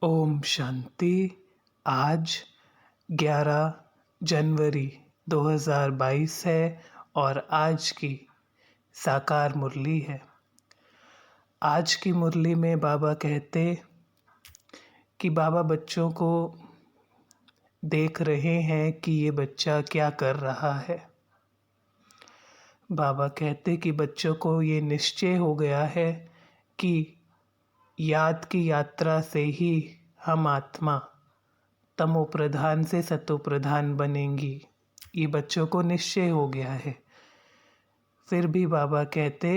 ओम शांति। आज 11 जनवरी 2022 है और आज की साकार मुरली है। आज की मुरली में बाबा कहते कि बाबा बच्चों को देख रहे हैं कि ये बच्चा क्या कर रहा है। बाबा कहते कि बच्चों को ये निश्चय हो गया है कि याद की यात्रा से ही हम आत्मा तमो प्रधान से सतो प्रधान बनेंगी। ये बच्चों को निश्चय हो गया है। फिर भी बाबा कहते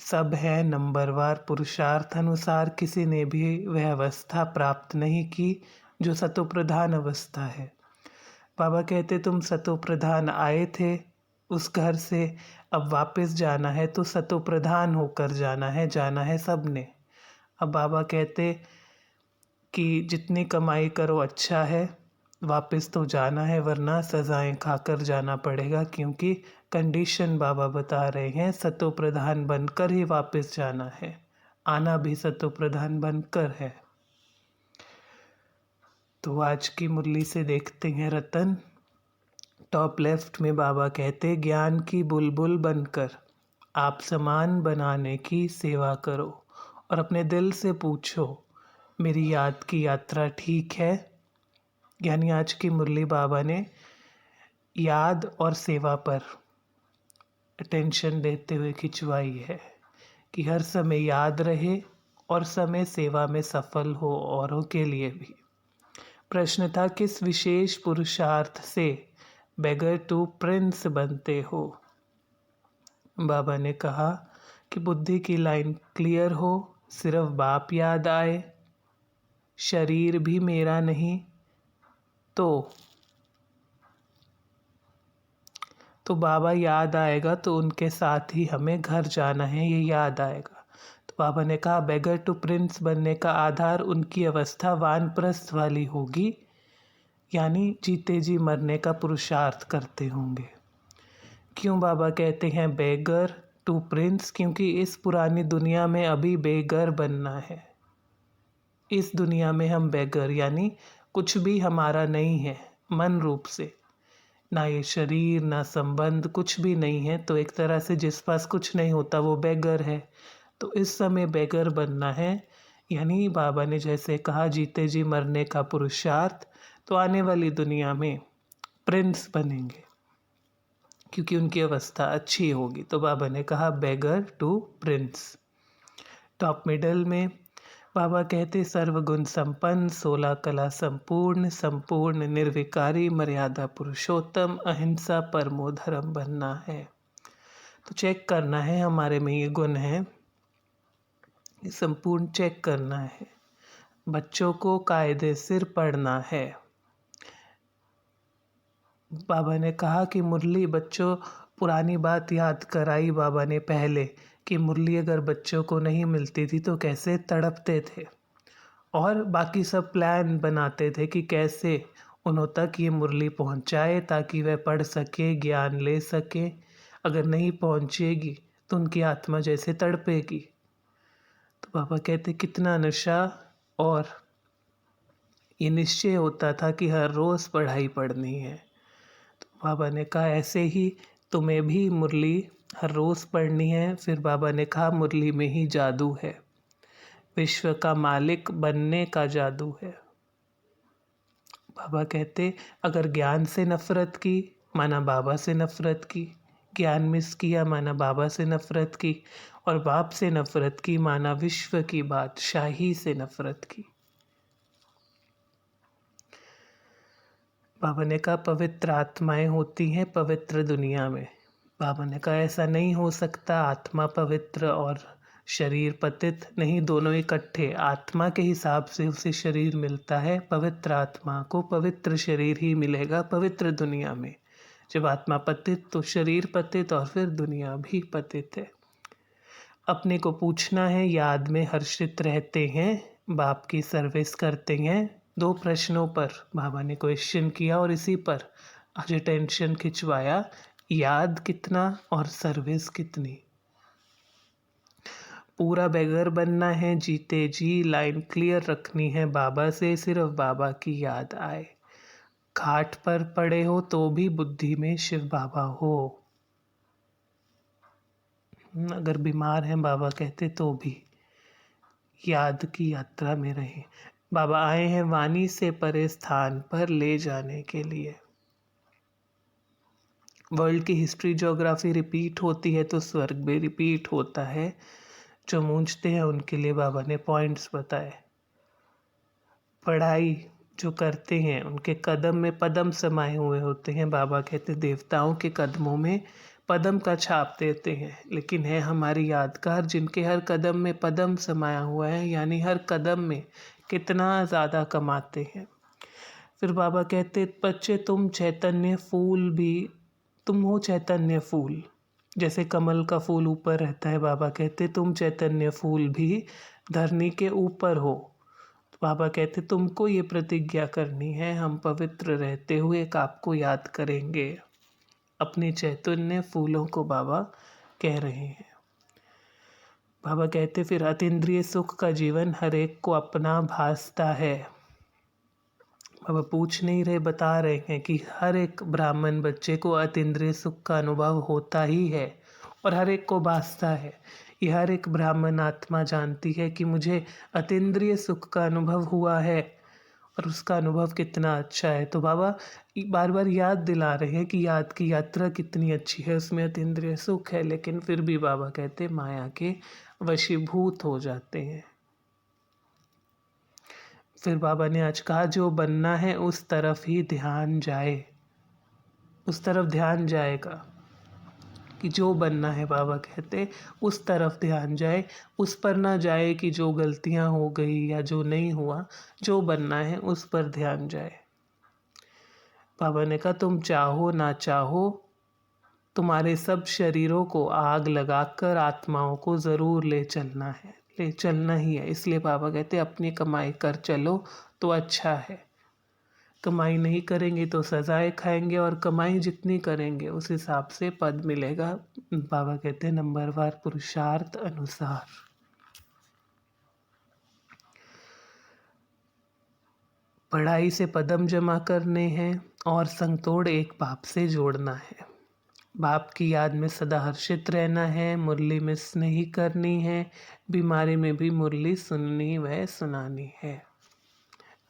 सब है नंबरवार पुरुषार्थ अनुसार किसी ने भी वह अवस्था प्राप्त नहीं की जो सतो प्रधान अवस्था है। बाबा कहते तुम सतो प्रधान आए थे उस घर से, अब वापस जाना है तो सतो प्रधान होकर जाना है सबने। अब बाबा कहते कि जितनी कमाई करो अच्छा है, वापस तो जाना है वरना सज़ाएं खाकर जाना पड़ेगा, क्योंकि कंडीशन बाबा बता रहे हैं सतो प्रधान बनकर ही वापस जाना है, आना भी सतो प्रधान बनकर है। तो आज की मुरली से देखते हैं रतन। टॉप लेफ्ट में बाबा कहते ज्ञान की बुलबुल बनकर आप समान बनाने की सेवा करो और अपने दिल से पूछो मेरी याद की यात्रा ठीक है। यानी आज की मुरली बाबा ने याद और सेवा पर अटेंशन देते हुए खिंचवाई है कि हर समय याद रहे और समय सेवा में सफल हो औरों के लिए भी। प्रश्न था किस विशेष पुरुषार्थ से बेगर टू प्रिंस बनते हो। बाबा ने कहा कि बुद्धि की लाइन क्लियर हो, सिर्फ बाप याद आए, शरीर भी मेरा नहीं, तो बाबा याद आएगा तो उनके साथ ही हमें घर जाना है, ये याद आएगा। तो बाबा ने कहा बेगर टू प्रिंस बनने का आधार उनकी अवस्था वानप्रस्थ वाली होगी, यानी जीते जी मरने का पुरुषार्थ करते होंगे। क्यों बाबा कहते हैं बेगर टू प्रिंस? क्योंकि इस पुरानी दुनिया में अभी बेगर बनना है। इस दुनिया में हम बेगर यानी कुछ भी हमारा नहीं है, मन रूप से ना ये शरीर ना संबंध कुछ भी नहीं है, तो एक तरह से जिस पास कुछ नहीं होता वो बेगर है। तो इस समय बेगर बनना है, यानी बाबा ने जैसे कहा जीते जी मरने का पुरुषार्थ, तो आने वाली दुनिया में प्रिंस बनेंगे क्योंकि उनकी अवस्था अच्छी होगी। तो बाबा ने कहा बेगर टू प्रिंस। टॉप मिडल में बाबा कहते सर्वगुण संपन्न, 16 कला संपूर्ण, संपूर्ण निर्विकारी, मर्यादा पुरुषोत्तम, अहिंसा परमो धर्म बनना है। तो चेक करना है हमारे में ये गुण है, ये संपूर्ण चेक करना है। बच्चों को कायदे सिर पढ़ना है। बाबा ने कहा कि मुरली बच्चों पुरानी बात याद कराई बाबा ने पहले कि मुरली अगर बच्चों को नहीं मिलती थी तो कैसे तड़पते थे और बाकी सब प्लान बनाते थे कि कैसे उन्हों तक ये मुरली पहुंचाए ताकि वह पढ़ सके, ज्ञान ले सके। अगर नहीं पहुंचेगी तो उनकी आत्मा जैसे तड़पेगी। तो बाबा कहते कितना नशा, और ये निश्चय होता था कि हर रोज़ पढ़ाई पढ़नी है। तो बाबा ने कहा ऐसे ही तुम्हें भी मुरली हर रोज़ पढ़नी है। फिर बाबा ने कहा मुरली में ही जादू है, विश्व का मालिक बनने का जादू है। बाबा कहते अगर ज्ञान से नफ़रत की माना बाबा से नफ़रत की, ज्ञान मिस किया माना बाबा से नफ़रत की, और बाप से नफ़रत की माना विश्व की बादशाही से नफ़रत की। बाबा ने कहा पवित्र आत्माएं होती हैं पवित्र दुनिया में। बाबा ने कहा ऐसा नहीं हो सकता, आत्मा पवित्र और शरीर पतित नहीं, दोनों इकट्ठे। आत्मा के हिसाब से उसे शरीर मिलता है, पवित्र आत्मा को पवित्र शरीर ही मिलेगा पवित्र दुनिया में। जब आत्मा पतित तो शरीर पतित और फिर दुनिया भी पतित है। अपने को पूछना है याद में हर्षित रहते हैं, बाप की सर्विस करते हैं। 2 प्रश्नों पर बाबा ने क्वेश्चन किया और इसी पर आज टेंशन खिंचवाया, याद कितना और सर्विस कितनी। पूरा बेगर बनना है जीते जी, लाइन क्लियर रखनी है बाबा से, सिर्फ बाबा की याद आए। खाट पर पड़े हो तो भी बुद्धि में शिव बाबा हो। अगर बीमार हैं बाबा कहते तो भी याद की यात्रा में रहें। बाबा आए हैं वाणी से परे स्थान पर ले जाने के लिए। वर्ल्ड की हिस्ट्री ज्योग्राफी रिपीट होती है तो स्वर्ग भी रिपीट होता है। जो मूंझते हैं उनके लिए बाबा ने पॉइंट्स बताए। पढ़ाई जो करते हैं उनके कदम में पदम समाये हुए होते हैं। बाबा कहते देवताओं के कदमों में पदम का छाप देते हैं, लेकिन है हमारी यादगार जिनके हर कदम में पदम समाया हुआ है, यानी हर कदम में कितना ज़्यादा कमाते हैं। फिर बाबा कहते बच्चे तुम चैतन्य फूल भी, तुम हो चैतन्य फूल, जैसे कमल का फूल ऊपर रहता है। बाबा कहते तुम चैतन्य फूल भी धरनी के ऊपर हो। तो बाबा कहते तुमको ये प्रतिज्ञा करनी है, हम पवित्र रहते हुए एक आपको याद करेंगे। अपने चैतन्य फूलों को बाबा कह रहे हैं। बाबा कहते फिर अतीन्द्रिय सुख का जीवन हर एक को अपना भासता है। बाबा पूछ नहीं रहे, बता रहे हैं कि हर एक ब्राह्मण बच्चे को अतीन्द्रिय सुख का अनुभव होता ही है और हर एक को भासता है। ये हर एक ब्राह्मण आत्मा जानती है कि मुझे अतीन्द्रिय सुख का अनुभव हुआ है और उसका अनुभव कितना अच्छा है। तो बाबा बार बार याद दिला रहे हैं कि याद की यात्रा कितनी अच्छी है, उसमें अतीन्द्रिय सुख है, लेकिन फिर भी बाबा कहते माया के वशीभूत हो जाते हैं। फिर बाबा ने आज कहा जो बनना है उस तरफ ही ध्यान जाए, उस तरफ ध्यान जाएगा कि जो बनना है। बाबा कहते उस तरफ ध्यान जाए, उस पर ना जाए कि जो गलतियां हो गई या जो नहीं हुआ। जो बनना है उस पर ध्यान जाए। बाबा ने कहा तुम चाहो ना चाहो तुम्हारे सब शरीरों को आग लगाकर आत्माओं को ज़रूर ले चलना है, ले चलना ही है। इसलिए बाबा कहते अपनी कमाई कर चलो तो अच्छा है। कमाई नहीं करेंगे तो सजाएं खाएंगे, और कमाई जितनी करेंगे उस हिसाब से पद मिलेगा। बाबा कहते हैं नंबरवार पुरुषार्थ अनुसार। पढ़ाई से पदम जमा करने हैं और संगतोड़ एक बाप से जोड़ना है। बाप की याद में सदा हर्षित रहना है, मुरली मिस नहीं करनी है, बीमारी में भी मुरली सुननी व सुनानी है।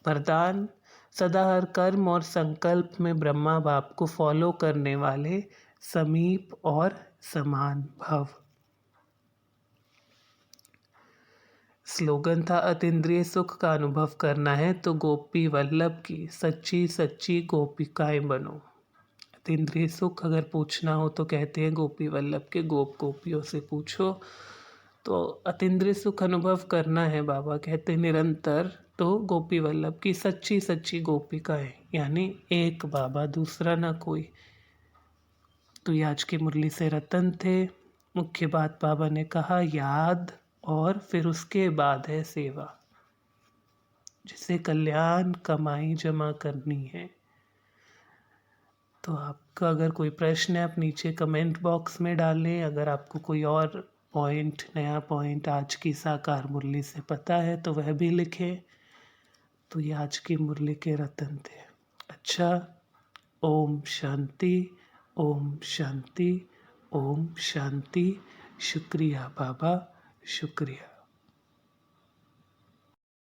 वरदान सदा हर कर्म और संकल्प में ब्रह्मा बाप को फॉलो करने वाले समीप और समान भव। स्लोगन था अतीन्द्रिय सुख का अनुभव करना है तो गोपी वल्लभ की सच्ची सच्ची गोपिकाएं बनो। अतीन्द्रिय सुख अगर पूछना हो तो कहते हैं गोपी वल्लभ के गोप गोपियों से पूछो। तो अतीन्द्रिय सुख अनुभव करना है बाबा कहते निरंतर, तो गोपी वल्लभ की सच्ची सच्ची गोपिकाएं, यानी एक बाबा दूसरा ना कोई। तो ये आज की मुरली से रतन थे। मुख्य बात बाबा ने कहा याद, और फिर उसके बाद है सेवा, जिसे कल्याण कमाई जमा करनी है। तो आपका अगर कोई प्रश्न है आप नीचे कमेंट बॉक्स में डालें। अगर आपको कोई और पॉइंट, नया पॉइंट आज की साकार मुरली से पता है तो वह भी लिखें। तो ये आज की मुरली के रतन थे। अच्छा, ओम शांति, ओम शांति, ओम शांति। शुक्रिया बाबा, शुक्रिया।